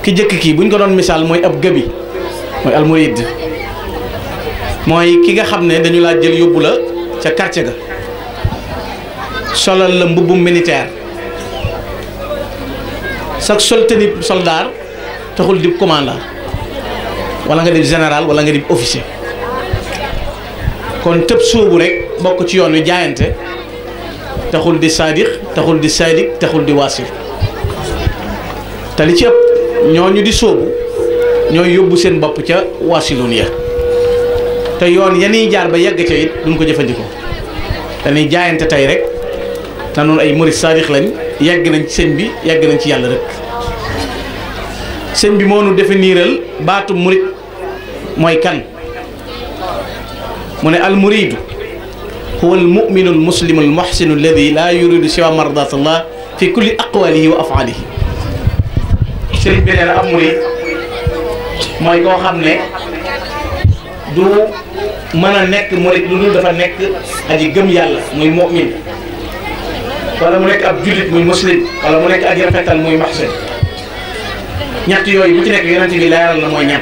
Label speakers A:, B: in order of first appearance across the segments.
A: ki jëkk kii buñ ko doon misaal mooy ab gëbi mooy almurid mooy ki nga xam ne dañu laa jël yóbbu la ca quartier ga solal la mbubbum militaire sax sol tenue soldat taxul di commandant wala nga di général wala nga di officier kon tëb sóobu rek bokk ci yoon wi jaayante taxul di saadix taxul di saalik taxul di waasil te li ci ëpp ñooñu di sóobu ñooy yóbbu seen bopp ca waasiloon ya te yoon yaniy jaar ba yegg ca it duñ ko jëfandikoo dañuy jaayante tey rek te noonu ay murid saadix lañ yegg nañ ci sëñ bi yegg nañ ci yàlla rek sëñ bi moo nu définiral baatu murid mooy kan mu ne al muridu huwa al muminu al muslimu al muhsinu alladi laa yuridu siwa mardat allah fi kulli aqwalihi wa afalihi sëriñ bi nee na ab murid mooy koo xam ne du mën a nekk murid lu dul dafa nekk aji gëm yàlla muy mu'min wala mu nekk ab jullit muy muslim wala mu nekk aji rafetal muy muhsin ñett yooyu bu ci nekk yonent bi leeral na mooy ñan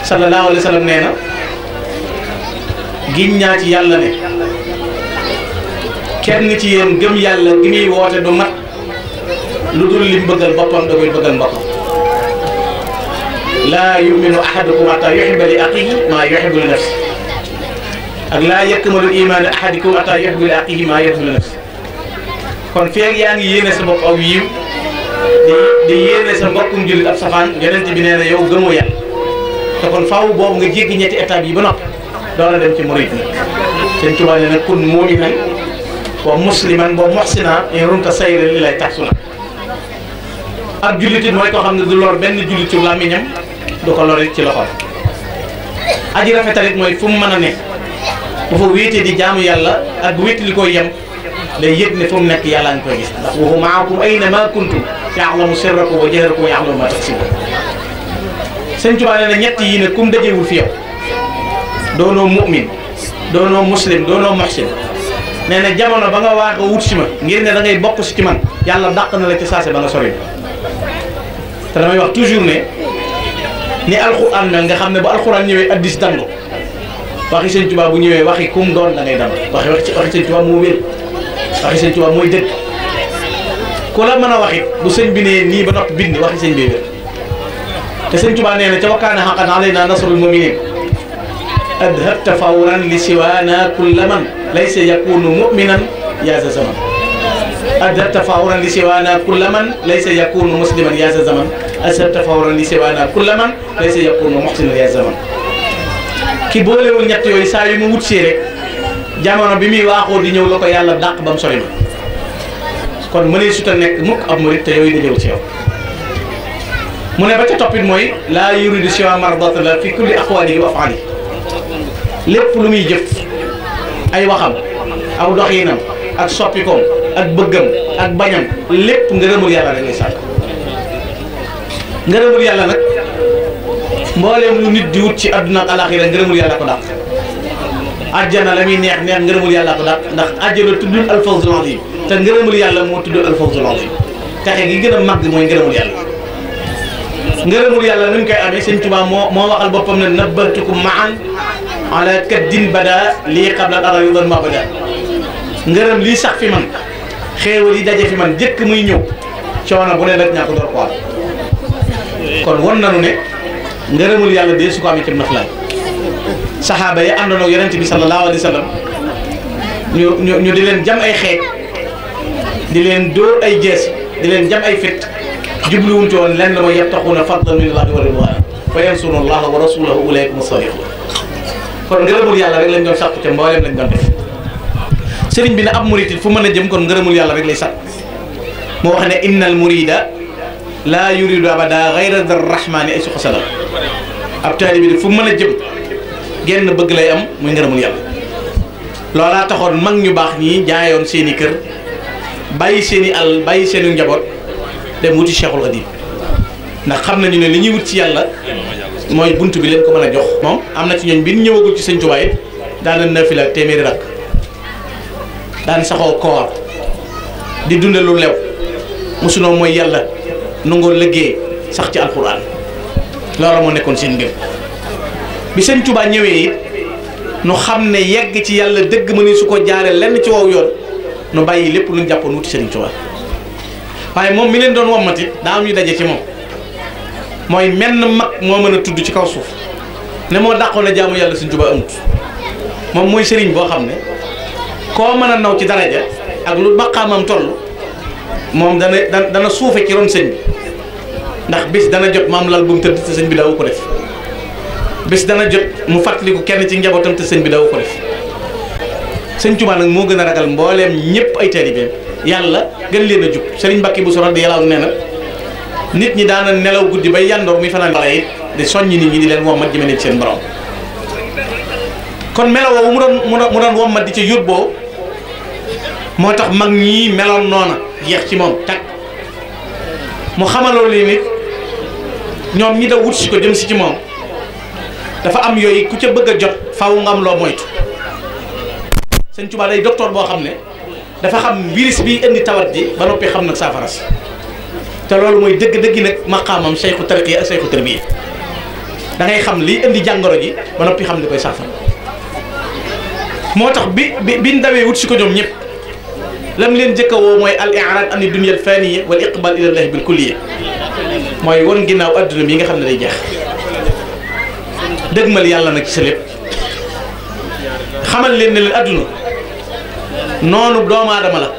A: sallallahu alayhi wa sallam nee na giñ ñaa ci yàlla ne kenn ci yéen gëm yàlla gi muy woote du mat lu dul lim bëggal boppam da koy bëggal mbokkam laa yuminu ahadukum hatta yuhibba li axihi maa yuhibbu li nafsi ak laa yakmalu imaanu ahadikum hatta yuhibba li axihi maa yuhibbu li nafsi kon feeg yaa ngi yéene sa bopp aw yiw di yéene sa mbokkum jullit ab safaan yonent bi nee na yow gëmoo yàlla te kon faaw boobu nga jéggi ñetti étape yi ba noppi doon dem ci murid nag seen Tuubaa ne nag kun mu'minan wa musliman wa muhsinan in rumta sayra li lay tax su na ab jullit it mooy koo xam ne du lor benn jullit ci làmmiñam du ko lor it ci loxoom aji rafetalit mooy fu mu mën a nekk bu fa wéetee di jaamu yàlla ak wéeti li koy yem day yëg ne fu mu nekk yàlla nga koy gis ndax wa huwa ma'akum ayna ma kuntum ya'lamu sirrakum wa jahrakum wa ya'lamu ma taksibun sëñ Tuubaa nee na ñett yi ne kum dajewul fi yow doonoo mu'min doonoo muslim doonoo muhsin nee na jamono ba nga waax a wut si ma ngir ne da ngay bokk si ci man yàlla dàq na la ci saase ba nga sori te damay wax toujours ne ni alxuraan mel nga xam ne bu alxuraan ñëwee addis dango waxi sëñ Tuubaa bu ñëwee waxi kum doon da ngay dang waxi sëñ Tuubaa moo wér waxi sëñ Tuubaa mooy dëgg ku la mën a waxit bu sëñ bi nee nii ba noppi bind waxi sëñ bi wér te sëñ Tuubaa nee na ca wa kaana haqqan alaynaa nasrul mu'miniin adhabta fawran li siwaana kulla man laysa yakunu mu'minan yaa za zaman adhabta fawran li siwaana kulla man laysa yakunu musliman yaa za zaman adhabta fawran li siwaana kulla man laysa yakunu muhsinan yaa za zaman ki boolewul ñett yooyu saa yu mu wut see rek jamono bi muy waaxoo di ñëw la ko yàlla dàq ba mu sori ma kon mënee suta nekk mukk ab murit te yooyu dajewul ci yow mu ne ba ca toppit mooy laa yuridu siwa mardatillah fi kulli aqwalihi wa af'alihi lépp lu muy jëf ay waxam aw doxinam ak soppikoom ak bëggam ak bañam lépp ngërëmul yàlla rek lay sàkk ngërëmul yàlla nag mbooleem lu nit di wut ci àdduna ak alaxira ngërëmul yàlla ko dàq àjjana la muy neex neex ngërëmul yàlla ko dàq ndax àjjana tuddul alfawzul azim te ngërëmul yàlla moo tuddul alfawzul azim texe gi gën a màgg mooy ngërëmul yàlla ngërëmul yàlla ni mu koy amee sëñ Tuubaa moo waxal boppam ne nabbatukum maan ala kaddin bada lii qabla dara yu doon ma bada ngërëm lii sax fi man xéewal yi daje fi man jëkk muy ñëw coono bu ne daj naa ko door ko kon won nanu ne ngërëmul yàlla dee su ko amee ci naflaay saxaaba yi àndoon ak yonent bi sallallahu alayhi wa sallam ñu di leen jam ay xeej di leen dóor ay jees di leen jam ay fit jubluwuñ ci woon lenn mooy yabtaxuuna fadlan min allahi wa ridwaana fa yansuruuna allaha wa rasulahu ulaa'ika humu saadiquun kon ngërëmul yàlla rek lañ doon sàkku ca mbooleem lañ doon def sëriñ bi ne ab murid fu mën a jëm kon ngërëmul yàlla rek lay sàkk moo wax ne innal murida laa yuridu abada gayra dar rahmani ay suqa sala ab taalibe bi fu mën a jëm genn bëgg lay am muy ngërëmul yàlla loolaa taxoon mag ñu baax ñii jaayoon seeni kër bàyyi seeni àll bàyyi seeni njaboot dem wuti Cheikhul Khadim ndax xam nañu ne li ñuy wut ci yàlla mooy bunt bi leen ko mën a jox moom am na ci ñooñ bi ñu ñëwagul ci sëñ Tuubaa it daana nafila téeméeri rakk daan saxoo koor di dunde lu lew mosunoo mooy yàlla nangoo liggéey sax ci alxuraan loolu moo nekkoon seen ngëm bi sëñ Tuubaa ñëwee it nu xam ne yegg ci yàlla dëgg ma ni su ko jaaree lenn ci wow yoon nu bàyyi lépp lu ñu jàppoon wuti sëriñ Tuubaa waaye moom mi leen doon wommat it daa am ñu daje ci moom mooy menn mag moo mën a tudd ci kaw suuf ne moo dàqoon a jaamu yàlla sëñ Tuubaa amut moom mooy sëriñ boo xam ne koo mën a naw ci daraja ak lu maqaamam toll moom dana suufe ci ron sëñ bi ndax bis dana jot maam lal bu mu tëdd te sëñ bi daawu ko def bis dana jot mu fàttaliku kenn ci njabootam te sëñ bi daawu ko def sëñ Tuubaa nag moo gën a ragal mbooleem ñëpp ay taalibeem yàlla gën leen a jub sëriñ Mbàkke bu soro di yàlla nee na nit ñi daana nelaw guddi bay yandoor muy fanaan wala it di soññi nit ñi di leen wommat jëmale ci seen borom kon melaw woowu mu doon wommat di ca yóbboo moo tax mag ñii meloon noona jeex ci moom tag mu xamaloo leen nit ñoom ñi da wut si ko jëm si ci moom dafa am yooyu ku ca bëgg a jot faaw nga am loo moytu sëñ Tuubaa day docteur boo xam ne dafa xam virus bi indi tawat ji ba noppi xam nag saafara si te loolu mooy dëgg-dëgg nag maqaamam sayxu tarqiya ak sayxu tarbiya da ngay xam liy indi jàngoro ji ba noppi xam li koy saafara moo tax bi ndawee wut si ko ñoom ñëpp lam leen jëkka woo mooy al i'raad an dunya al faniya wal iqbal ila llahi bil kulliya mooy won ginnaaw adduna bi nga xam ne day jeex dëgmal yàlla nag ci sa lépp xamal leen ne leen adduna noonu doomu aadama la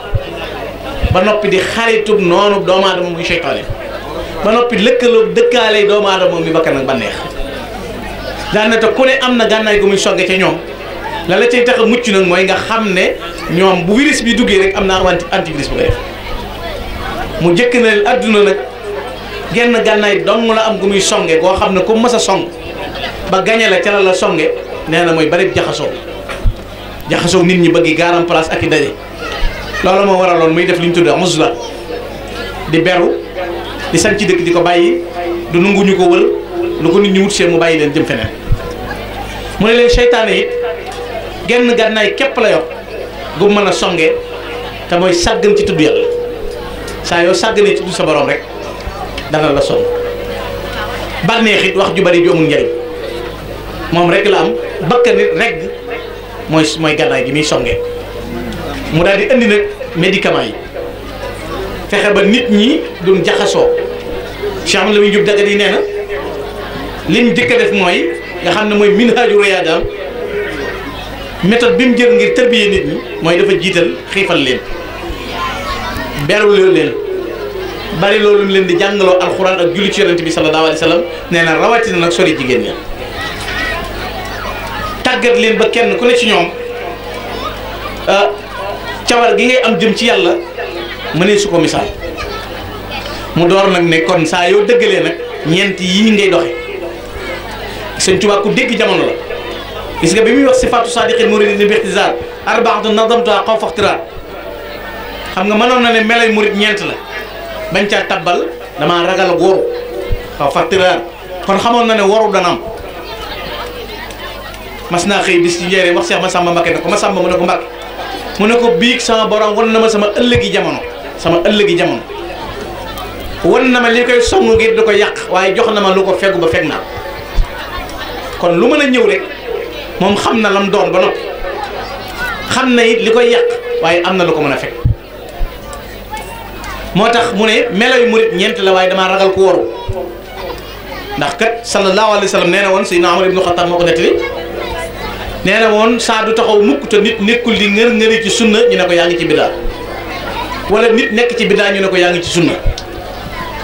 A: ba noppi di xaritub noonu doomu aadama muy seytaane ba noppi lëkkaloo dëkkaale doomu aadama mi bakkan ak bànneex daanaka ku ne am na gànnaay gu muy sogge ca ñoom la la cay tax a mucc nag mooy nga xam ne ñoom bu virus bi duggee rek am naa antivirus bu koy def mu jëkk na leen adduna nag genn gànnaay dong la am gu muy songe koo xam ne ku mës a song ba gañe la ca la songe nee na mooy bari jaxasoo nit ñi bëgg gaaram place ak i daje loolu moo waraloon muy def li ñu tudd uzla di beru di sañ ci dëkk di ko bàyyi du nangu ñu ko wër lu ko nit ñi wut see mu bàyyi leen jëm feneen mu ne leen seytaane it genn gànnaay képp la yor gu mën a songe te mooy sàggan ci tudd yàlla saa yoo sàgganee ci tudd sa borom rek dana la song bànneex it wax ju bari ju amul njariñ moom rek la am bakkan nit regg mooy gànnaay gi muy songe mu daal di indi nag médicament yi fexe ba nit ñi duñ jaxasoo Cheikh Ahmadou Lamine Diop Dagana yi nee na liñ jëkk a def mooy nga xam ne mooy minhaaju riyaadaam méthode bi mu jël ngir tërbiyee nit ñi mooy dafa jiital xiifal leen berul leen bari loolu mu leen di jàngaloo alxuraan ak julli ci yonent bi sallallahu alayhi wa sallam nee na rawatina nag sori jigéen ñi tàggat leen ba kenn ku ne ci ñoom cawar gi ngay am jëm ci yàlla mënee su ko misaal mu door nag ne kon saa yoo dëggalee nag ñeent yii ngay doxe Sëñ Tuubaa ku dégg jamono la gis nga bi muy wax sifaatu saadiqil muridin bi ixtisaar arbaatu nadamtuha xaw faxtiraat xam nga mënoon na ne melay murid ñeent la bañ caa tabbal damaa ragal ak woru xaw faxtiraat kon xamoon na ne woru dana am mas naa xëy bis ci njëriñ wax Seex Masamba Mbakke ne ko Masamba mu ne ko Mbakke mu ne ko biig sama borom wan na ma sama ëllëgi jamono wan na ma li koy song ngir di ko yàq waaye jox na ma lu ko feggu ba feg naa kon lu mën a ñëw rek moom xam na lam doon ba noppi xam na it li koy yàq waaye am na lu ko mën a fekk moo tax mu ne meloy murit ñeent la waaye damaa ragal ku waru ndax kat sallallahu alayhi wa sallam nee na woon Seydina Umar ibnu Xattaab moo ko nettali nee na woon saa du taxaw mukk te nit nekkul di ngër-ngëri ci sunna ñu ne ko yaa ngi ci biddaa wala nit nekk ci biddaa ñu ne ko yaa ngi ci sunna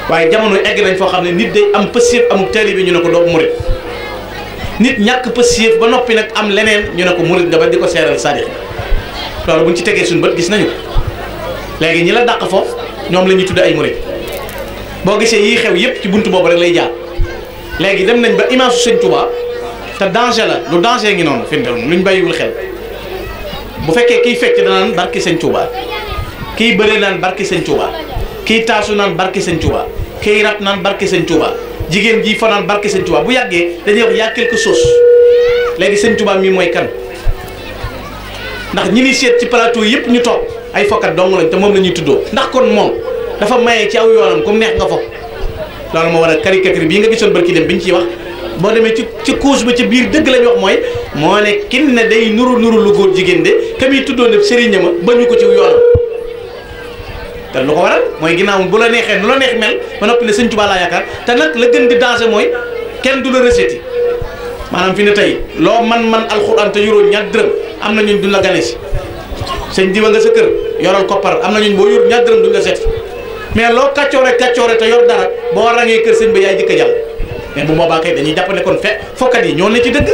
A: waaye jamono egg nañ foo xam ne nit day am pësséef amul taalibe bi ñu ne ko doo murit nit ñàkk pësséef ba noppi nag am leneen ñu ne ko murit nga ba di ko seeral sadiq loolu buñ ci tegee suñu bët gis nañu léegi ñi la dàq foofu ñoom la ñuy tudde ay murit boo gisee yii xew yépp ci buntu boobu rek lay jaar léegi dem nañ ba image su Sëñ Tuubaa te danger la lu danger ngi noonu fi mu toll luñ bàyyiwul xel bu fekkee kiy fecc danaan barki Sëñ Tuubaa kiy bëree naan barki Sëñ Tuubaa kiy taasu naan barki Sëñ Tuubaa kiy rap naan barki Sëñ Tuubaa jigéen ji fanaan barki Sëñ Tuubaa bu yàggee dañuy wax yaa quelque chose léegi Sëñ Tuubaa mi mooy kan ndax ñi ni seet ci plateau yëpp ñu toog ay fokkat dong lañ te moom la ñuy tuddoo ndax kon moom dafa maye ci aw yoonam comme neex nga fo loolu moo waral caricature bii nga gisoon barki dem bi ñu ciy wax boo demee ci couche ba ci biir dëgg la ñu wax mooy moo ne kin ne day nuru lu góor jigéen de ka muy tuddoon ne sëriñ ma ba ñu ko ci yoonam te lu ko waral mooy ginnaaw bu la neexee nu la neex mel ba noppi ne sëñ Tuubaa laa yaakaar te nag la gën di danger mooy kenn du la receti maanaam fi ne tey loo man alxuraan te yoroo ñaar dërëm am na ñun duñ la gane si sëñ diwa nga sa kër yoral koppar am na ñun boo yor ñaar dërëm duñ la seeti mais loo kàccoore te yor dara boo rangee kër sëñ ba yaay jëkk a jàll mais bu boobaa kay dañuy jàpp ne kon fokkat yi ñoo ne ci dëgg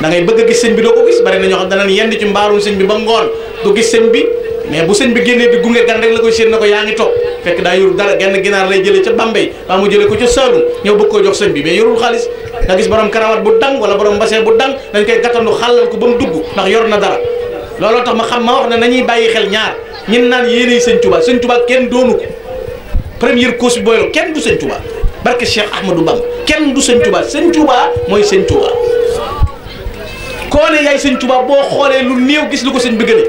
A: da ngay bëgg a gis sëñ bi doo ko gis bari na ñoo xam danañ yend ci mbaarum sëñ bi ba ngoon du gis sëñ bi mais bu sëñ bi génnee di gunge gan rek la koy séen na ko yaa ngi toog fekk daa yorul dara genn ginaar lay jëlee ca Bambey waa mu jëlee ko ca Saalum ñëw bëgg koo jox sëñ bi mais yorul xaalis nga gis borom karawat bu dang wala borom mbasee bu dang dañ koy gàttandu xàllal ko ba mu dugg ndax yor na dara looloo tax ma wax ne nañuy bàyyi xel ñaar ñin naan yéenay sëñ Tuubaa kenn doonu ko première cause bi booylo kenn du sëñ Tuubaa barke Cheikh Ahmadou Bamba kenn du sëñ Tuubaa mooy sëñ Tuubaa koo ne yaay sëñ Tuubaa boo xoolee lu néew gis lu ko sëñ bi gëne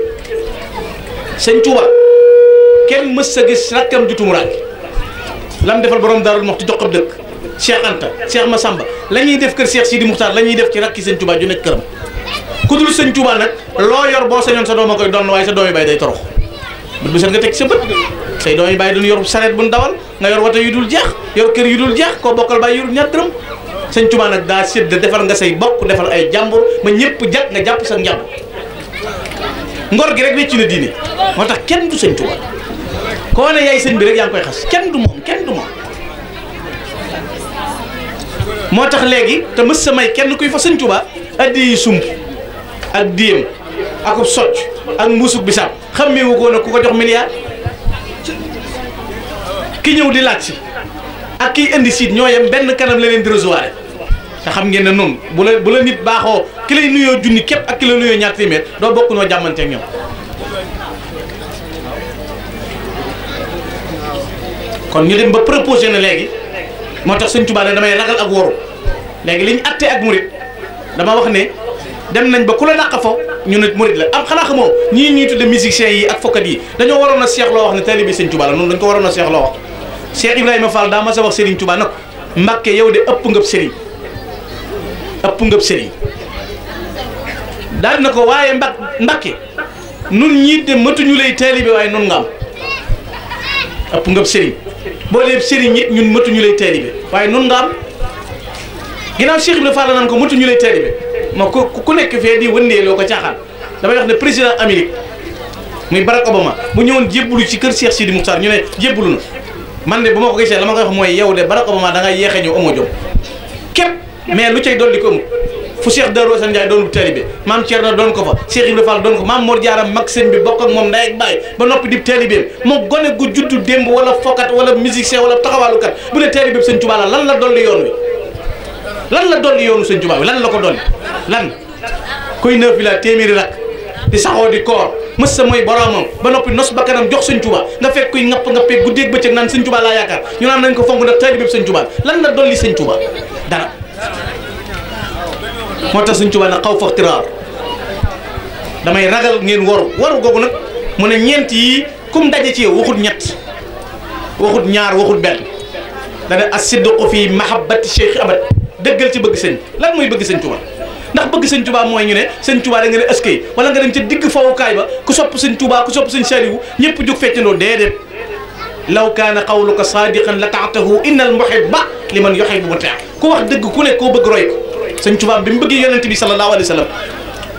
A: sëñ Tuubaa kenn mës sa gis rakkam ju tumuraanke lam defal borom Daarul Muxti jox ko dëkk Cheikh Anta Cheikh Massamba la ñuy def kër Cheikh Sidi Muxtaar la ñuy def ci rakki sëñ Tuubaa ju nekk këram ku dul sëñ Tuubaa nag loo yor boo sañoon sa doom a koy doon waaye sa doomi bay day torox bët bu set nga teg sa bët say doomi bay duñu yor sareet buñ dawal nga yor wata yu dul jeex yor kër yu dul jeex koo bokkal bay yor ñaar dërëm sëñ Tuubaa nag daa sédd defal nga say bokk defal ay jàmbur ma ñëpp jag nga jàpp sa njàmbur ngor gi rek weccu na diine moo tax kenn du sëñ Tuubaa koo ne yaay sëñ bi rek yaa ngi koy xas kenn du moom moo tax léegi te mës sa may kenn kuy fa sëñ Tuubaa addi yi sump ak diem akub socc ak mbuusug bisaab xammeewu ko nag ku ko jox milliard ki ñëw di laaj si ak kiy indi siit ñoo yem benn kanam la leen di recevoir te xam ngeen ne noonu bu la nit baaxoo ki lay nuyoo junni képp ak ki la nuyoo ñaar téeméer doo bokk noo jàmmante ak ñoom kon ñu dem ba proposé na léegi moo tax sëñ Tuubaa ne damay ragal ak woru léegi li ñu attee ak murit dama wax ne dem nañ ba ku la dàq fo ñu ne murit la am xanaa xamoo ñii ñuy tudde musiciens yi ak fokkat yi dañoo waroon a seex loo wax ne taalibe sëñ Tuubaa la noonu dañ ko waroon a seex loo wax Cheikh Ibrahima Fall daa mas a wax Serigne Touba nag Mbàkke yow de ëpp ngëb Serigne daal na ko waaye Mbàkke nun ñii de matuñu lay taalibe waaye nun nga am ëpp ngëb Serigne boo dee Serigne it ñun matuñu lay taalibe waaye nun nga am ginnaaw Cheikh Ibrahima Fall naan ko matuñu lay taalibe ma ku nekk fee di wëndeeloo ko caaxaan damay wax ne président Amérique muy Barack Obama bu ñëwoon jébbalu ci kër Cheikh Sidi Moukhtar ñu ne jébbalu na man de bu ma ko gisee la ma koy wax mooy yow de Barack Obama da nga yéexe ñëw amoo jom képp mais lu cay dolli ko amul fu Cheikh Darou Assane Ndiaye doon taalibe maam Thierno doon ko fa Cheikh Ibrahima Fall doon ko maam Mor Diarra mag sëñ bi bokk ak moom ndey ak baay ba noppi di taalibeem moo gone gu juddu démb wala fokat wala musicien wala taxawaalukat bu dee taalibeem sëñ Tuubaa la lan la dolli yoon wi lan la dolli yoonu sëñ Tuubaa bi lan la ko dolli lan koy neuf bi la téeméeri rak di saxoo di koor mës sa mooy boromam ba noppi nos ba kanam jox sëñ Tuubaa nga fekk kuy ngappee guddeeg bëccëg naan sëñ Tuubaa laa yaakaar ñu naan nañ ko fonk ndax taalibe sëñ Tuubaa lan la dolli sëñ Tuubaa dara moo tax sëñ Tuubaa nag xaw fa tiraar damay ragal ngeen waru googu nag mu ne ñeent yi kum daje ci yow waxut ñett waxut ñaar waxut benn dana as-sidqu fi mahabbati cheikh abad dëggal ci bëgg sëñ lan mooy bëgg sëñ Tuubaa ndax bëgg sëñ Tuubaa mooy ñu ne sëñ Tuubaa da nga ne askay wala nga dem ca digg fawukaay ba ku sopp sëñ Tuubaa ku sopp sëñ Saliou ñëpp jóg feccandoo déedéet law kaana qawluka sadiqan la taatahu innal muhibba liman yuhibbu mutaa ku wax dëgg ku ne koo bëgg roy ko sëñ Tuubaa bi mu bëggee yonente bi sallallahu alayhi wa sallam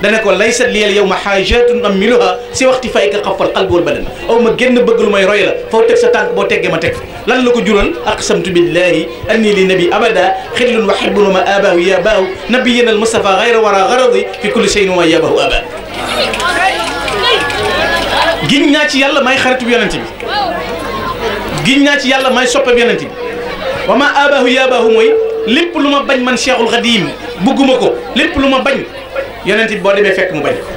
A: dane ko laysa liyal yawma haajatun amiluha si waxti fayka xafal qalbi wal badan aw ma génn bëgg lu may roy la foo teg sa tànk boo teggee ma teg lan la ko jural aqsamtu billahi anni li nabi abada xillun wa hibbun ma abahu yabahu nabiyina al mustafa gayra wara garadi fi kulli shay'in wa yabahu aba giñ naa ci yàlla may xaritu yonente bi giñ naa ci yàlla may soppe yonente bi wa ma abahu yabahu mooy lépp lu ma bañ man Cheikhul Khadim bugguma ko lépp lu ma bañ yonent bi boo demee fekk mu bañ ko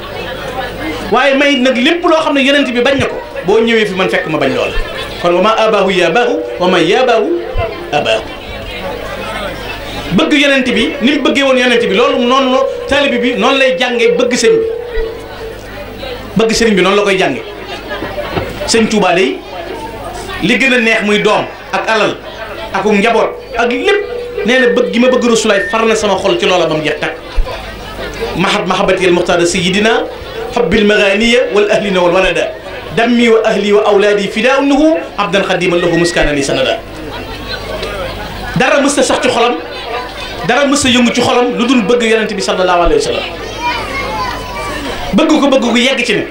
A: waaye may nag lépp loo xam ne yonent bi bañ na ko boo ñëwee fi man fekk ma bañ loola kon wa ma abahu yabahu wa ma yabahu abahu bëgg yonent bi ni mu bëggee woon yonent bi loolu noonu taalibi bi noonu lay jàngee bëgg sëñ bi bëgg sëriñ bi noonu la koy jànge sëñ Tuubaa day li gën a neex muy doom ak alal ak njaboot ak lépp nee na bëgg gi ma bëgg rasulaay far na sama xol ci loola ba mu jeex tàkk mahabati al muxtaara sayidina xubbil maganiya wal ahlina wal walada dammi wa ahli wa awlaadi fidaa lahu abdan xadiman lahu muskaana li sanada dara mës a sax ci xolam dara mës a yëngu ci xolam lu dul bëgg yonente bi sallallahu alayhi wa sallam bëgg ko yegg ci ne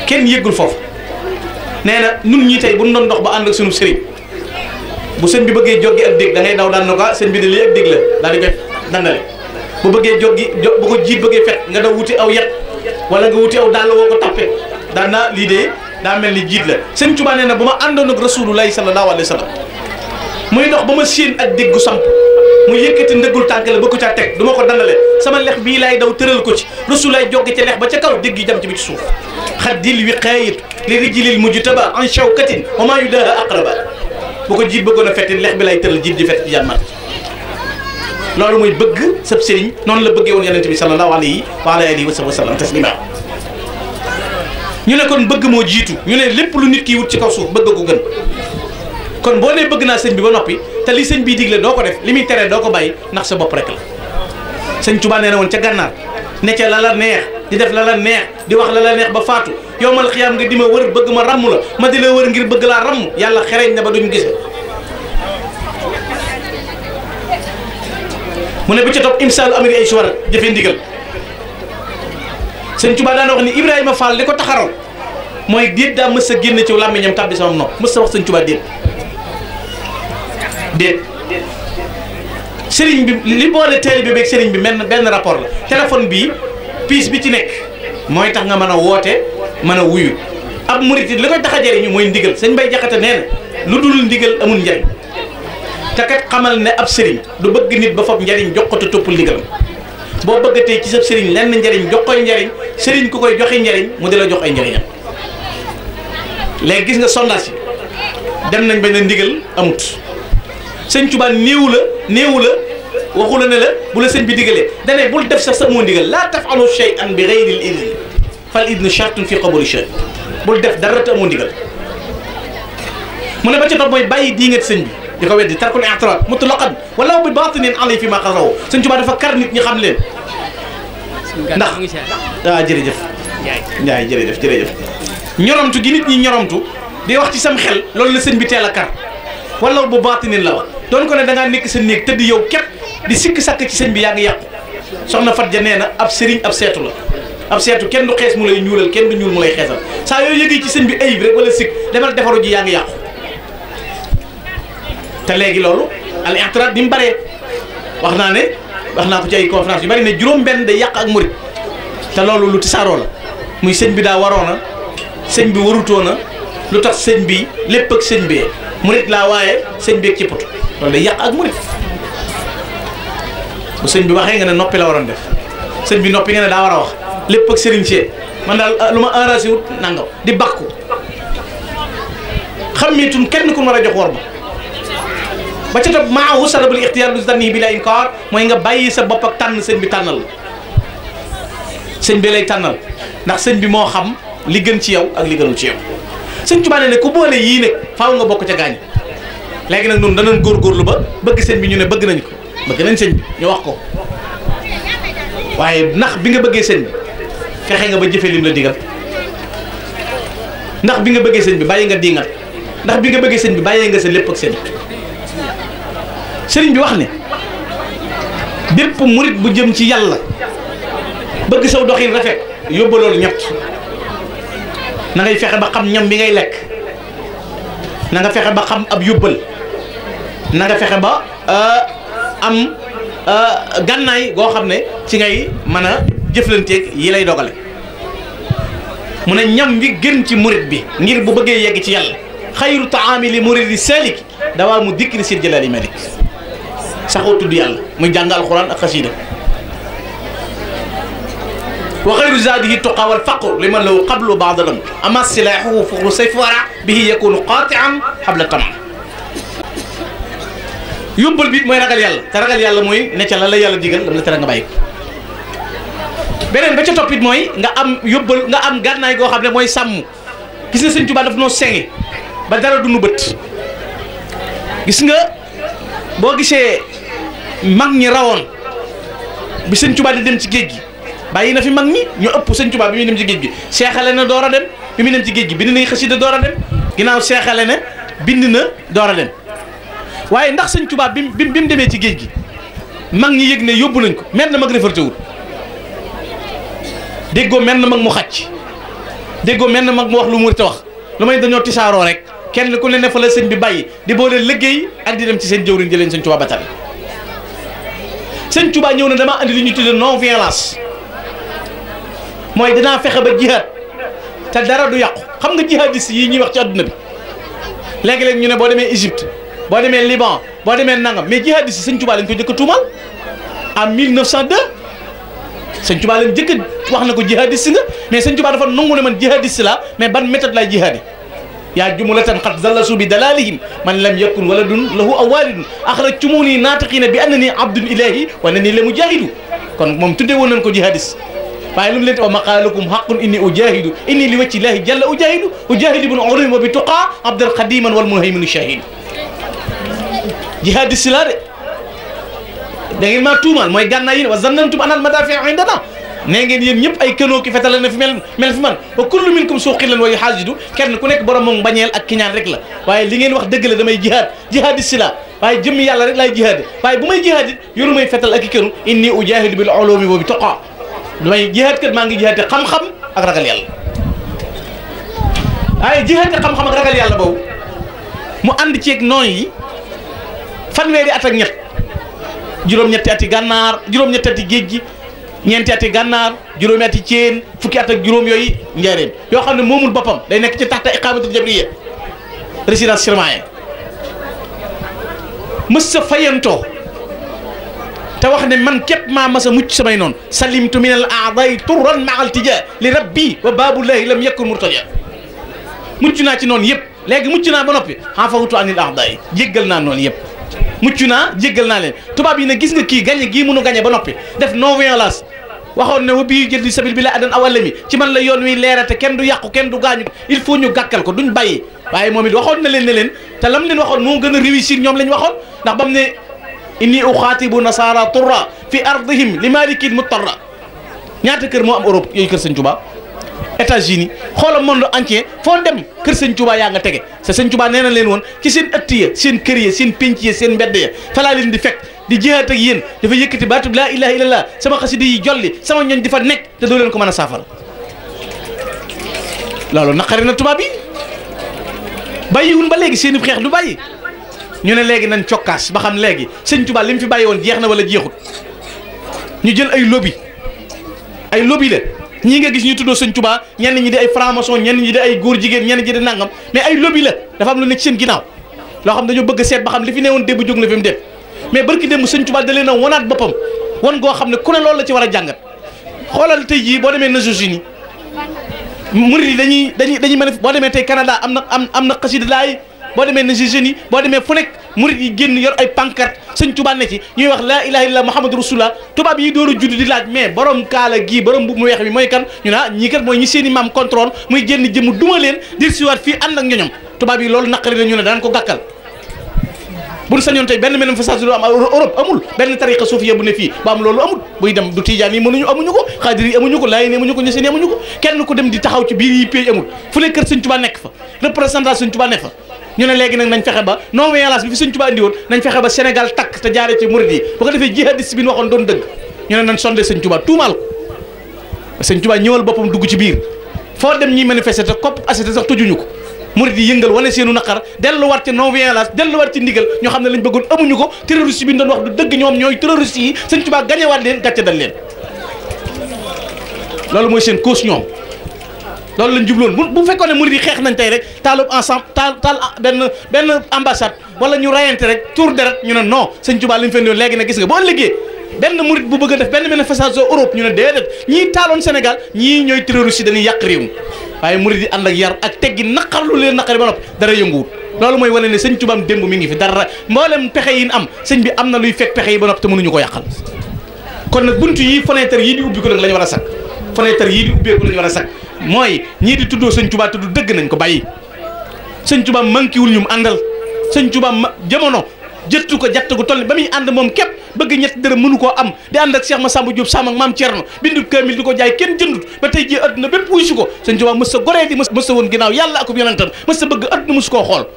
A: kenn yëggul foofu nee na nun ñii tey bu ñu doon dox ba ànd ak sunu sëriñ bu sëñ bi bëggee joggi ak dégg da ngay daw daan na ko sëñ bi de lii ak dégg la daal di koy dandale bu bëggee joggi bu ko jiit bëggee fet nga daw wuti aw yet wala nga wuti aw dàll woo ko tappe daan na lii de daa mel ni jiit la sëñ Tuubaa nee na bu ma àndoon ak rasulullahi sallallahu alayhi wa sallam muy dox ba ma séen ak déggu samp mu yëkkati ndëggul tànk la ba ko caa teg du ma ko dandale sama lex bii laay daw tëral ko ci rasulullahi joggi ca lex ba ca kaw dégg yi jam ci bi ci suuf xaddil wiqaayatu li rijlil mujtaba an shawkatin wa maa yudaha aqraba bu ko jiit bëggoon a fetti lex bi lay tëral jiit ji fett ci jàmmat loolu mooy bëgg sab sëriñ noonu la bëggee woon yonente bi sallallahu alayhi wa alihi wa sallam taslima ñu ne kon bëgg moo jiitu ñu ne lépp lu nit ki wut ci kaw suuf bëgg ko gën kon boo nee bëgg naa sëñ bi ba noppi te li sëñ bii digle doo ko def li muy teree doo ko bàyyi ndax sa bopp rek la sëñ Tuubaa nee na woon ca gànnaar ne ca la la neex di def la la neex di wax la la neex ba faatu yowmal xiyaam nga di ma wër bëgg ma ràmm la ma di la wër ngir bëgg laa ràmm yàlla xereñ na ba duñ gise mu ne bu ca topp imsaalu amiri ay suwar jëfe ndigal sëñ Tuubaa daana wax ni Ibrahima Fall li ko taxaroon mooy déet daa mës a génn ci làmmiñam tàbbi sama nopp mës a wax sëñ Tuubaa déet sëriñ bi li boole taalibe bi beeg sëriñ bi benn rapport la téléphone bii piis bi ci nekk mooy tax nga mën a woote mën a wuyu ab murit li koy tax a jëriñu mooy ndigal sëñ Bay Jaxate nee na lu dul ndigal amul njariñ te kat xamal ne ab sëriñ du bëgg nit ba fab njariñ jox ko te toppul ndigalam boo bëggatee ci sa sëriñ lenn njariñ jox koy njariñ sëriñ ku koy joxe njariñ mu di la jox ay njariñam léegi gis nga sondage yi dem nañ ba ne ndigal amut sëñ Tuubaa néewu la waxu la ne la bu la sëñ bi digalee dane bul def sax sa moo ndigal laa tafalu shay'an bi ghayril idni fal idnu shartun fi qabuli shay bul def dara te amoo ndigal mu ne ba ca topp mooy bàyyi diingat sëñ bi di ko weddi tarkul i'tirad mutlaqan wala bi batinin alay fi ma qaraw sëñ Tuubaa dafa kar nit ñi xam leen ndax jërëjëf Njaay jërëjëf ñoromtu gi nit ñi ñoromtu di wax ci sam xel loolu la sëñ bi teel a kar wala bu baatinin la wax doon ko ne da ngaa nekk sa néeg tëdd yow képp di sikk sàkk ci sëñ bi yaa ngi yàqu soxna Fat Ja nee na ab sëriñ ab seetu la ab seetu kenn du xees mu lay ñuulal kenn du ñuul mu lay xeesal saa yooyu yëgee ci sëñ bi ayib rek wala sikk demal defaru ji yaa ngi yàqu te léegi loolu al i'tirad ni mu bëree wax naa ko ci ay conférence yu bari ne juróom-benn day yàq ak murit te loolu lu tisaaroo la muy sëñ bi daa waroona sëñ bi warutoona lu tax sëñ bi lépp ak sëñ bi murit laa waaye sëñ bi ak ci poto loolu day yàq ak murit bu sëñ bi waxee nga ne noppi la waroon def sëñ bi noppi nga ne daa war a wax lépp ak sëriñ see man daal lu ma enragé wut nangaw di bakku xammeetun kenn ku war a jox war ba ca topp maahu salabul ixtiyaar lu zanni bi la inkaar mooy nga bàyyi sa bopp ak tànn sëñ bi tànnal sëñ bi lay tànnal ndax sëñ bi moo xam li gën ci yow ak li gënul ci yow sëñ Tuubaa ne ku boole yii nag faaw nga bokk ca gaañ léegi nag noonu danañ góorgóorlu ba bëgg sëñ bi ñu ne bëgg nañ ko bëgg nañ sëñ bi ñu wax ko waaye ndax bi nga bëggee sëñ bi fexe nga ba jëfee lim la digal ndax bi nga bëggee sëñ bi bàyyi nga diingat ndax bi nga bëggee sëñ bi bàyyee nga sa lépp ak sëñ sëriñ bi wax ne bépp murit bu jëm ci yàlla bëgg saw doxin rafet yóbba loolu ñett na ngay fexe ba xam ñam bi ngay lekk na nga fexe ba xam ab yóbbal na nga fexe ba am gànnaay goo xam ne ci ngay mën a jëflanteeg yi lay dogale mu ne ñam bi gën ci murit bi ngir bu bëggee yegg ci yàlla xayru taami li muridi salik dawaa mu dikri sil jalaali malik saxoo tudd yàlla muy jàng alxuraan ak xasiida wa xayru zaadihi tuqa wal faqru liman lahu qablu baadalam ama silaahuhu fuxru sayf wara bihi yakunu qaatian xabla tamam yóbbal bi mooy ragal yàlla te ragal yàlla mooy ne ca la la yàlla digal lam la tere nga bàyyi ko beneen ba ca toppit mooy nga am yóbbal nga am gànnaay goo xam ne mooy sàmm gis na sëñ Tuubaa daf noo senge ba dara du nu bët gis nga boo gisee mag ñi rawoon bi sëñ Tuubaa di dem ci géej gi bàyyi na fi mag ñi ñu ëpp sëñ Tuubaa bi muy dem ci géej gi seexale na door a dem bi muy dem ci géej gi bind nañ xasida door a dem ginnaaw seexale na bind na door a dem waaye ndax sëñ Tuubaa bi mu demee ci géej gi mag ñi yëg ne yóbbu nañ ko mel na mag référé wul déggoo mel na mag mu xàcc déggoo mel na mag mu wax lu mu war a wax lu may dañoo tisaaroo rek kenn ku ne fa la sëñ bi bàyyi di boole liggéey ak di dem ci seen jëwriñ jëleen sëñ Tuubaa ba tari sëñ Tuubaa ñëw na dama andi li ñu tudde non violence mooy dinaa fexe ba jihaad te dara du yàqu xam nga jihadiste yi ñuy wax ci adduna bi léegi-léegi ñu ne boo demee Égypte boo demee Liban boo demee nangam mais jihadiste sëñ Tuubaa lañ ko jëkk a tuumal en 1902 sëñ Tuubaa leen jëkk wax na ko jihadiste nga mais sëñ Tuubaa dafa nangu ne man jihadiste la mais ban méthode lay jihaadi yaa jumlatan qad zallasu bi dalalihim man lam yakun waladun lahu aw walidun akhrajtumuni naatiqina bi annani abdun ilahi wa annani la mujahidu kon moom tuddee woon nañ ko jihadiste waaye lu mu leen wa maqalukum haqqun inni ujahidu inni li wajhi llahi jalla ujahidu ujahidu bin urim wa bi tuqa abdal qadiman wal muhaymin shahid jihadiste la de da ngeen maa tuumaal mooy gànnaay yi wa zannantum anal madafi'u indana nee ngeen yéen ñëpp ay kënoo ki fetal na fi mel fi man wa kullu minkum suqilan wa yuhajidu kenn ku nekk borom moom bañeel ak kiñaan rek la waaye li ngeen wax dëgg la damay jihadiste la waaye jëmmi yàlla rek laay jihaade waaye bu may jihaadit yoru may fetal ak i kënu inni ujahidu bil ulumi wa bi tuqa damay jihaad kat maa ngi jihaade xam-xam ak ragal yàlla waaye jihaade xam-xam ak ragal yàlla boobu mu ànd ceeg noon yi fanweeri at ak ñett juróom-ñetti ati gànnaar juróom-ñetti ati géej gi ñeenti ati gànnaar juróomi ati ceen fukki at ak juróom yooyu njaareem yoo xam ne moomul boppam day nekk ci taxta iqaamatul jabriya résidence surveillée mës sa fayantoo te wax ne man képp maa mas a mucc samay noonu salimtu min al a'da'i turran ma'al tija li rabbi wa babullahi lam yakun murtaja mucc naa ci noonu yëpp léegi mucc naa ba noppi xaafawutu anil a'da'i jéggal naa noonu yëpp mucc naa jéggal naa leen tubaab yi ne gis nga kii gañe gii mënu gañe ba noppi def non violence waxoon ne wa bii jël di sabil bi la adan awalla mi ci man la yoon wi leerate kenn du yàqu kenn du gaañu il faut ñu gàkkal ko duñ bàyyi waaye moom it waxoon na leen ne leen te lam leen waxoon moo gën a réussir ñoom lañ waxoon ndax bam ne inni uxaatibu nasara turra fi ardihim li malikin mutarra ñaata kër moo am Europe yooyu kër Sëñ Tuubaa États-Unis xoolal monde entier foo dem kër Sëñ Tuubaa yaa nga tege te Sëñ Tuubaa nee na leen woon ci seen ëtt ya seen kër ya seen pénc ya seen mbedd ya falaa leen di fekk di jihaat ak yéen dafa yëkkati baatub laa ilaha illallah sama xasida yi jolli sama ñooñ di fa nekk te doo leen ko mën a saafara loolu naqari na tubaab yi bàyyiwun ba léegi seen i xeex du bàyyi ñu ne léegi nañ cokkaas ba xam léegi Sëñ Tuubaa li mu fi bàyyi woon jeex na wala jeexut ñu jël ay lobby la ñii nga gis ñu tuddoo Sëñ Tuubaa ñenn ñi di ay franc-maçon ñenn ñi di ay góor jigéen ñenn ñi di nangam mais ay lobby la dafa am lu nekk seen ginnaaw loo xam dañoo bëgg a seet ba xam li fi newoon démb jóg na fi mu def mais barki démb Sëñ Tuubaa da leen a wanaat boppam wan goo xam ne ku ne loolu la ci war a jàngat xoolal tey jii boo demee Nations Unies murid yi dañuy mën a boo demee tey Canada am na xasida laay boo demee Nations Unies boo demee fu nekk murid yi génn yor ay pancarte Sëñ Tuubaa ne ci ñuy wax laa ilaha illallah muhammadu rasulullah tubaab yi door a judd di laaj mais borom kaala gii borom bu mu weex bi mooy kan ñu ne ñii kat mooy ñi seen i maam contrôle muy génn jëmm duma leen dir siwaat fii ànd ak ñoñom tubaab yi loolu naqari la ñu ne daan ko gàkkal bu ñu sañoon tey benn manifestation am Europe amul benn tariqa suufiya bu ne fii ba am loolu amul buy dem du tijaan yi amuñu ko xaadir yi amuñu ko laayeen yi amuñu ko ñeseen yi amuñu ko kenn ku dem di taxaw ci biir yi pays amul fu ne kër Sëñ Tuubaa nekk fa représentant Sëñ Tuubaa nekk fa ñu ne léegi nag nañ fexe ba non violence bi fi Sëñ Tuubaa indi woon nañ fexe ba Sénégal takk te jaaree ci murid yi bu ko defee jihadiste bi ñu waxoon doon dëgg ñu ne nañ sondé Sëñ Tuubaa tuumaal ko Sëñ Tuubaa ñëwal boppam dugg ci biir foo dem ñuy manifester te kopp assité sax tojuñu ko murid yi yëngal wane seenu naqar delluwaat ci non violence delluwaat ci ndigal ñoo xam ne lañ bëggoon amuñu ko terroriste bi ñu doon wax du dëgg ñoom ñooy terroriste yi Sëñ Tuubaa gañewaat leen gàcce dal leen loolu mooy seen cause ñoom loolu lañ jubloon bu fekkoon ne murid yi xeex nañ tey rek taalub ensemble taal benn ambassade wala ñu rayante rek tour deret ñu ne non Sëñ Tuubaa li mu fen yoon léegi nag gis nga boo ëllëgee benn murid bu bëgg a def benn manifestation Europe ñu ne déedéet ñii taaloon Sénégal ñii ñooy terroriste yi dañuy yàq réew mi waaye murid yi ànd ak yar ak teggi naqarlu leen naqari ba noppi dara yënguwut loolu mooy wane ne Sëñ Tuubaa démb mi ngi fi dara mboolem pexe yi am sëñ bi am na luy fekk pexe yi ba noppi te mënuñu ko yàqal kon nag buntu yi fenêtre yii di ubbi ko nag la ñu war a sakk fenêtre yii di ubbeeku la ñu war a sakk mooy ñii di tuddoo Sëñ Tuubaa tudd dëgg nañ ko bàyyi Sëñ Tuubaa manqué wul ñu mu àndal sëñ Touba jamono jëttu ko jatt gu toll ba muy ànd moom képp bëgg ñett dërëm mënu koo am di ànd ak Cheikh Massamba Diop Sam ak maam Thierno bindu kaamil di ko jaay kenn jëndut ba tey ji adduna bépp wuy si ko sëñ Touba mës sa goree di mës sa woon ginnaaw yàlla ak yonentam mës sa bëgg adduna mës koo xool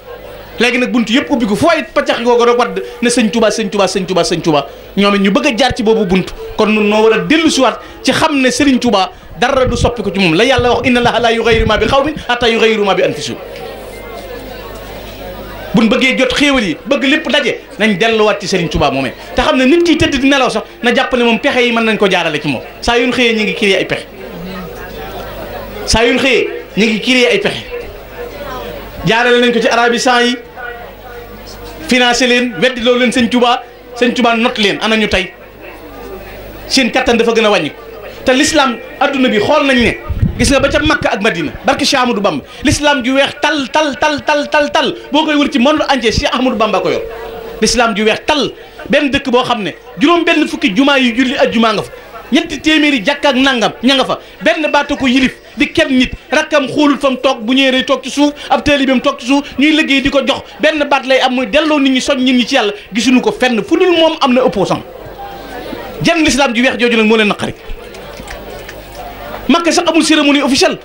A: léegi nag buntu yëpp ubbi ko fooy paccax googu rek wadd ne sëñ Touba sëñ Touba sëñ Touba sëñ Touba ñoom it ñu bëgg a jaar ci boobu buntu kon nun noo war a dellu siwaat ci xam ne Serigne Touba dara du soppi ko ci moom la yàlla wax inna allaha la yughayyiru ma bi qawmin hatta yughayyiru ma bi anfusihim buñ bëggee jot xéewal yi bëgg lépp daje nañ delluwaat ci Serigne Touba moomee te xam ne nit ki tëdd di nelaw sax na jàpp ne moom pexe yi mën nañ ko jaarale ci moom saa yuñ xëyee ñu ngi créé ay pexe saa yuñ xëyee ñu ngi créé ay pexe jaarale nañ ko ci arabisant yi financé leen weddi loolu leen sëñ Touba not leen ana ñu tey seen kattan dafa gën a wàññi te l'islam adduna bi xool nañ ne gis nga ba ca Makka ak Madina barke Cheikh Ahmadou Bamba l'islam ju weex tal boo koy wër ci monde entier Cheikh Ahmadou Bamba ko yor l'islam ju weex tal benn dëkk boo xam ne juróom benn fukki jumaa yu julli ak jumaa nga fa ñetti téeméeri jàkka ak nangam ña nga fa benn baata ko yilif di kenn nit rakkam xoolul fa mu toog bu ñëwee toog ci suuf ab taalibeem toog ci suuf ñuy liggéey di ko jox benn baat lay am muy delloo nit ñi soñ nit ñi ci yàlla gisuñu ko fenn fu dul moom am na opposant jenn l'islam ju weex jooju nag moo leen naqari Makka sax amul cérémonie officielle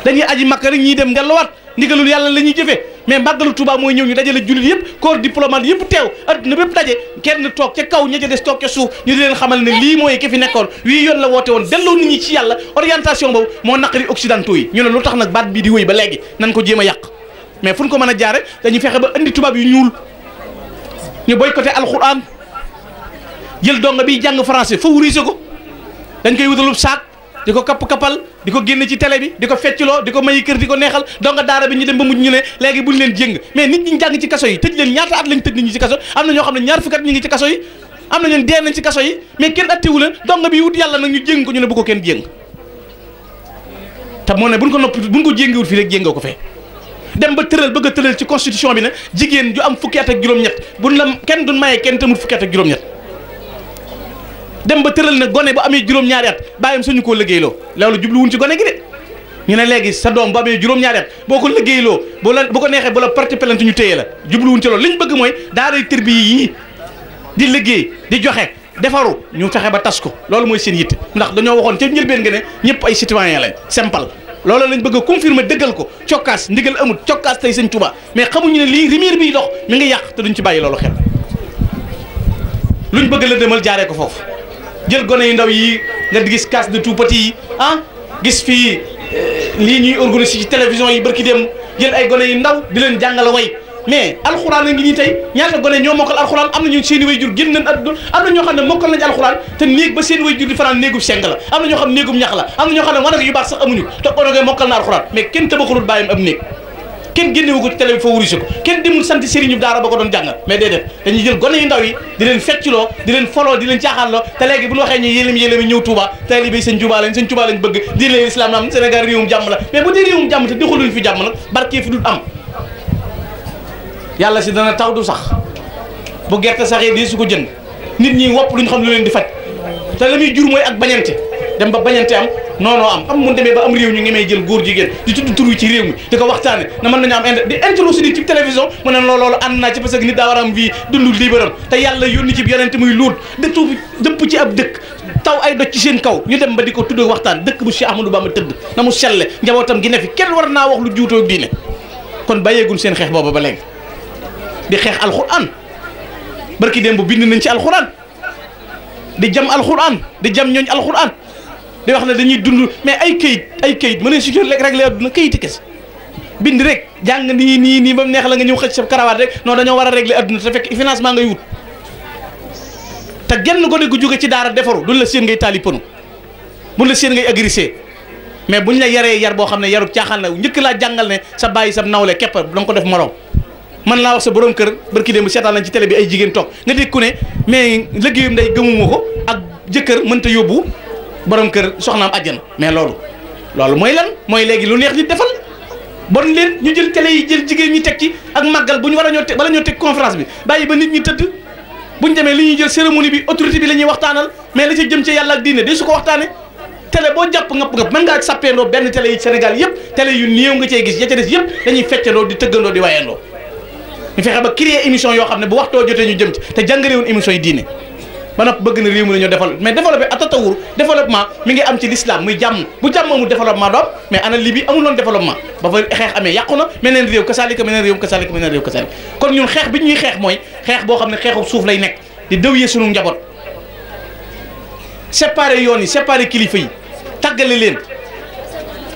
A: dañuy aji Makka rek ñuy dem delluwaat ndigalul yàlla la ñuy jëfee mais màggalu Touba mooy ñëw ñu dajale jullit yëpp corps diplomate yëpp teew adduna bépp daje kenn toog ca kaw ña ca des toog ca suuf ñu di leen xamal ne lii mooy ki fi nekkoon wii yoon la woote woon delloo nit ñi ci yàlla orientation boobu moo naqari occidentaux yi ñu ne lu tax nag baat bii di wéy ba léegi nan ko jéem a yàq mais fu ñu ko mën a jaare dañuy fexe ba indi tubaab yu ñuul ñu boycotté alxuraan jël donga biy jàng français favoriser ko dañ koy wutalub saak di ko kapp-kappal di ko génne ci télé bi di ko feccloo di ko mayi kër di ko neexal donga daara bi ñu dem ba mujj ñu ne léegi buñ leen jéng mais nit ñi jàng ci kaso yi tëj leen ñaata at lañ tëj nit ñi ci kaso am na ñoo xam ne ñaar fukki at ñu ngi ci kaso yi am na ñoon dee nañ ci kaso yi mais kenn attewu leen donga bi wut yàlla nag ñu jéng ko ñu ne bu ko kenn jéng te moo ne buñ ko noppi buñ ko jéngiwut fii rek jéngoo ko fee dem ba tëral bëgg a tëral ci constitution bi ne jigéen ju am fukki at ak juróom-ñett buñ la kenn duñ mayee kenn tamut fukki at ak juróom-ñett dem ba tëral ne gone bu amee juróom-ñaari at bàyyam suñu koo liggéeyloo loolu jubluwuñ ci gone gi de ñu ne léegi sa doom bu amee juróom-ñaari at boo ko liggéeyloo bu ko neexee bu la porte plainte ñu téye la jubluwuñ ci loolu li ñu bëgg mooy daaray tërbi yii di liggéey di joxe defaru ñu fexe ba tas ko loolu mooy seen yitte ndax dañoo waxoon ca njëlbeen nga ne ñëpp ay citoyen lañ simple loolu lañ bëgg a confirmer dëggal ko cokkaas ndigal amul cokkaas tey sëñ Touba mais xamuñu ne lii rimeer biy dox mi ngi yàq te duñ ci bàyyi loolu xel luñ bëgg la demal jaaree ko foofu jël gone yu ndaw yi nga gis casse de tout petit yi gis fii lii ñuy organiser ci télévision yi barki dem jël ay gone yu ndaw di leen jàngale way mais alxuraan a ngi nii tey ñaata gone ñoo mokkal alxuraan am nañu seen i way jur génn nañ àdduna am na ñoo xam ne mokkal nañ alxuraan te néeg ba seen way jur di fanaan néegub seng la am na ñoo xam ne néegub ñax la am na ñoo xam ne wanag yu baax sax amuñu te onogee mokkal na alxuraan mais kenn tabaxalul bàyyam am néeg kenn génnewu ko ci télé bi favorisé ko kenn demul sant sëriñu daara ba ko doon jàngal mais déedéet dañuy jël gone yu ndaw yi di leen feccloo di leen foloo di leen caaxaanloo te léegi bu ñu waxee ñu yélémi ñëw Touba taalibe sëñ Touba lañ bëgg di leen islam naam Sénégal réewum jàmm la mais bu dee réewum jàmm te doxaluñ fi jàmm nag barkee fi dul am yàlla si dana taw du sax bu gerte saxee di su ko jënd nit ñi wopp luñ xam lu leen di faj te la muy jur mooy ak bañante dem ba bañante am noonoo am mun demee ba am réew ñu ngi may jël góor jigéen di tudd tur ci réew mi di ko waxtaane na mën nañu am di introsé nit ci télévision mu ne loolu ànd naa ci parce que nit daa war a am vie dund liibaram te yàlla yónni ci yonente muy luut dëpp ci ab dëkk taw ay doj ci seen kaw ñu dem ba di ko tudd waxtaan dëkk bu Cheikh Ahmadou Bamba tëdd na mu selle njabootam gi ne fi kenn war naa wax lu juutoo diine kon bàyyeegun seen xeex booba ba léegi di xeex alxuraan barki démb bu bind nañ ci alxuraan di jam alxuraan di jam ñooñ alxuraan di wax ne dañuy dund mais ay kayit mën nañ si jot rek la adduna kayiti kese bind rek jàng nii ba mu neex la nga ñëw xëcc sa karawaat rek non dañoo war a régler adduna te fekk financement ngay wut te genn gone gu jóge ci daara defaru duñ la seen ngay taali pënu buñ la seen ngay agressé mais buñ la yaree yar boo xam ne yarub caaxaan la njëkk laa jàngal ne sa bàyyi sa nawle képp danga ko def morom man laa wax sa borom kër barki démb seetaan nañ ci télé bi ay jigéen toog nga dégg ku ne mais liggéeyam nday gëmuma ko ak jëkkër mënta yóbbu borom kër soxnaam àjjana mais loolu mooy lan mooy léegi lu neex nit defal bon leen ñu jël télé yi jël jigéen ñi teg ci ak màggal bu ñu war a ñoo teg bala ñoo teg conférence bi bàyyi ba nit ñi tëdd bu ñu demee li ñuy jël cérémonie bi autorité bi la ñuy waxtaanal mais la ci jëm ci yàlla ak diine day su ko waxtaane télé boo jàpp ngap mën ngaa sàppeendoo benn télé yi Sénégal yëpp télé yu néew nga cey gis ya ca des yëpp dañuy feccandoo di tëggandoo di wayandoo ñu fexe ba créer émission yoo xam ne bu waxtoo jotee ñu jëm ci te jàngale woon émission yi diine ba noppi bëgg na réew mi la ñu développé mais développé atatawur développement mi ngi am ci l'islam muy jàmm bu jàmm amul développement doom mais ana Libye amul woon développement ba fa xeex amee yàqu na meneen réew kasaalika meneen réew kasaalika meneen réew kasaalika kon ñun xeex bi ñuy xeex mooy xeex boo xam ne xeexu suuf lay nekk di dëwyee sunu njaboot séparé yoon yi séparé kilifa yi tàggale leen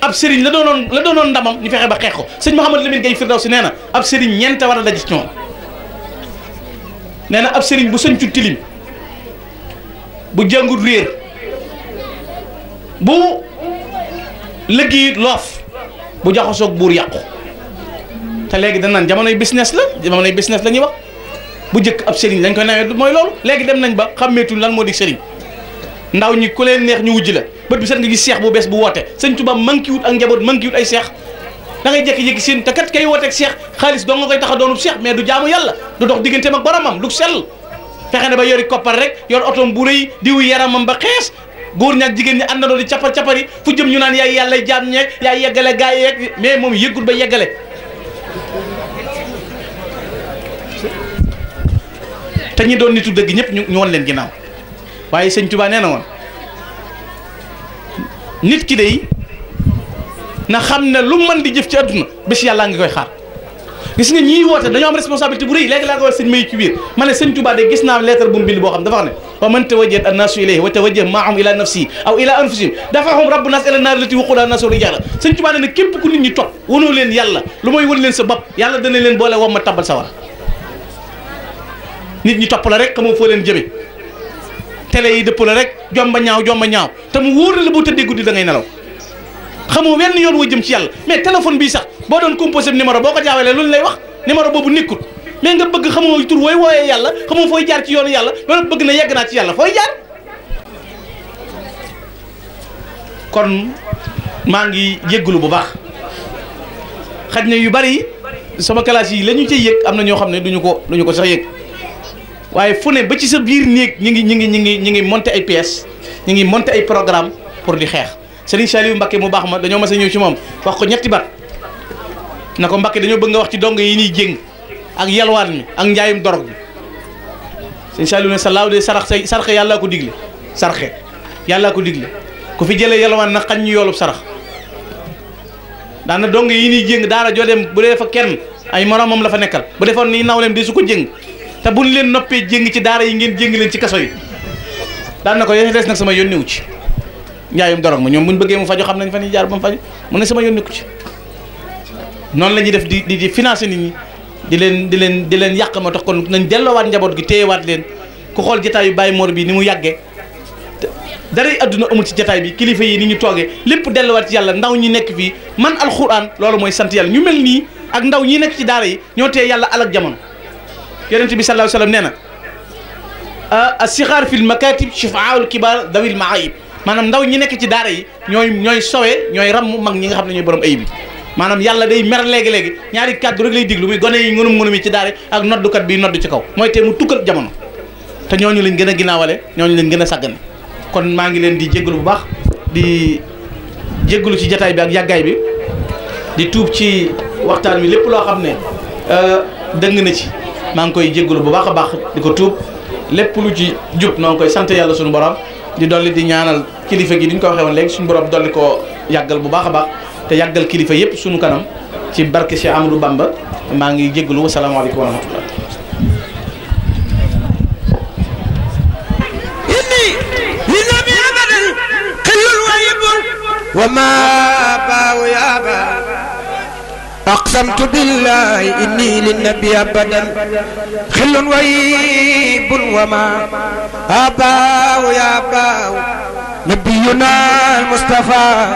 A: ab sëriñ la doonoon ndamam ñu fexe ba xeex ko sëñ Mouhamadou Lamine Gaye Firdawsi nee na ab sëriñ ñeent war a daje ci ñoom nee na ab sëriñ bu sëñcu tilim bu jàngut réer bu liggéeyut loof bu jaxasoog buur yàqu te léegi dañ naan jamonoy business la ñuy wax bu njëkk ab sëriñ lañ koy nawee mooy loolu léegi dem nañ ba xàmmeetuñ lan moo di sëriñ ndaw ñi ku leen neex ñu wujj la bët bi set nga gis seex bu bees bu woote sëñ Tuubaa manqué wut ak njaboot manqué wut ay seex da ngay jékki-jékki seen te kat kay wooteeg seex xaalis doo nga koy tax a doonub seex mais du jaamu yàlla du dox digganteem ak boromam du sell fexe ne ba yori koppar rek yor otoom bu rëy diwu yaramam ba xees góor ñaak jigéen ñi àndandoo di capari fu jëm ñu naan yaay yàlla jaam ñeeg yaay yeggale gaa yeeg mais moom yëggul ba yeggale te ñi doon nitu dëgg ñëpp ñu won leen ginnaaw waaye sëñ Tuubaa nee na woon nit ki day na xam ne lu mën di jëf ci àdduna bés yàllaa ngi koy xaar gis nga ñiy woote dañoo am responsabilité bu rëy léegi laa ko wax sëñ may ci biir ma ne sëñ Tuubaa de gis naa lettre bu mu bind boo xam dafa wax ne wa man tawajjaha annaasu ilayhi wa tawajjaha maahum ila nafsi aw ila anfusihim dafahum rabbu naas ila naar lati waquuduhaa naasu rijaala sëñ Tuubaa ne képp ku nit ñi topp wanoo leen yàlla lu mooy wan leen sa bopp yàlla dana leen boole wam ma tabbal sa war nit ñi topp la rek xamoo foo leen jëme télé yi dëpp la rek jomba ñaaw te mu wóor la boo tëddee guddi da ngay nelaw xamoo wenn yoon woo jëm ci yàlla mais téléphone bii sax boo doon composé numéro boo ko jaawalee lu ñu lay wax numéro boobu nekkul mais nga bëgg xamoo tur wooy wooyee yàlla xamoo fooy jaar ci yoonu yàlla loolu bëgg na yegg naa ci yàlla fooy jaar kon maa ngi yëggulu bu baax xaj na yu bari sama classe yi la ñu cay yëg am na ñoo xam ne duñu ko sax yëg waaye fu ne ba ci sa biir néeg ñi ngi monter ay pièces ñi ngi monter ay programme pour di xeex Serigne Saliou Mbacké mu baax ma dañoo mas a ñëw ci moom wax ko ñetti bat na ko Mbacké dañoo bëgg nga wax ci dong yi ñuy jéng ak yalwaan mi ak njaayum dorog bi Serigne Saliou ne sa laaw de sarxe yàllaa ko digle sarxe yàllaa ko digle ku fi jëlee yalwaan na xañ ñu yoolub sarax daana dong yi ñuy jéng daara joo dem bu dee fa kenn ay moromam la fa nekkal bu defoon ni nawleem di su ko jéng te buñ leen noppee jéng ci daara yi ngeen jéng leen ci kaso yi daan na ko yéen des nag sama yónnewu ci njaayum dorog ma ñoom buñ bëggee mu faju xam nañ fa ni jaar ba mu faju mu ne sama yónnewu ci noonu la ñuy def di financer nit ñi di leen yàq ma tax kon nañ delloowaat njaboot gi téyewaat leen ku xool jataay yu Baye Mor bi ni mu yàggee dara adduna amul ci jataay bi kilifa yi ni ñu toogee lépp delluwaat ci yàlla ndaw ñi nekk fii man alxuraan loolu mooy sant yàlla ñu mel nii ak ndaw ñi nekk ci daara yi ñoo tee yàlla alak jamono yonent bi sallallahu alayhi wasallam nee na as-sixaar fil makatib shifaa'ul kibaar dawil ma'ayib maanaam ndaw ñi nekk ci daara yi ñooy sowe ñooy ram mag ñi nga xam ne ñooy borom ayib yi maanaam yàlla day mer léegi-léegi ñaari kàddu rek lay diglu muy gone yi ngunum yi ci daara ak noddukat bi nodd ci kaw mooy te mu tukkal jamono te ñooñu lañ gën a ginnaawale ñooñu lañ gën a sàggane kon maa ngi leen di jéggalu bu baax di jéggalu ci jataay bi ak yàggaay bi di tuub ci waxtaan wi lépp loo xam ne dëng na ci maa ngi koy jéggalu bu baax a baax di ko tuub lépp lu ci jub noo ngi koy sant yàlla suñu borom di dolli di ñaanal kilifa gi diñ ko waxee woon léegi suñu borom dolli ko yàggal bu baax a baax te yàggal kilifa yëpp suñu kanam ci barke Cheikh Amadou Bamba maa ngi jéggalu wasalaamaaleykum wa rahmatullah
B: وما باو يا با أقسمت بالله إني للنبي أبدا خل ويب وما باو يا باو نبينا المصطفى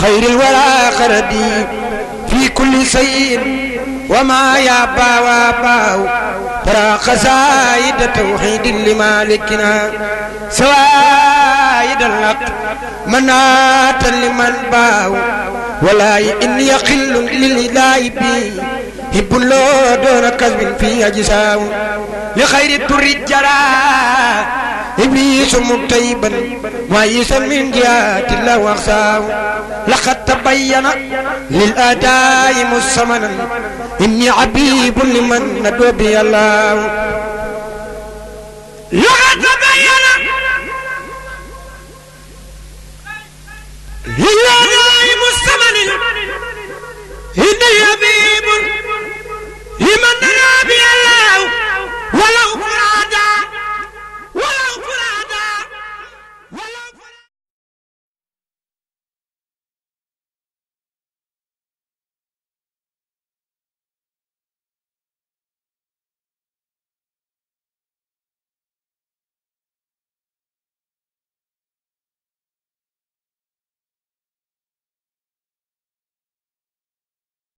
B: خير الورى خردي في كل شيء وما يا باو باو ترى قصائد توحيد لمالكنا سوائد الحق منات لمن باو ولا إن يقل للإله بي هب الله دون كذب في أجسام لخير الدر الجرى إبليس مكتئبا وعيسى من جهات الله وأخساه لقد تبين للأداء مسمنا إني عبيب لمن ندعو به الله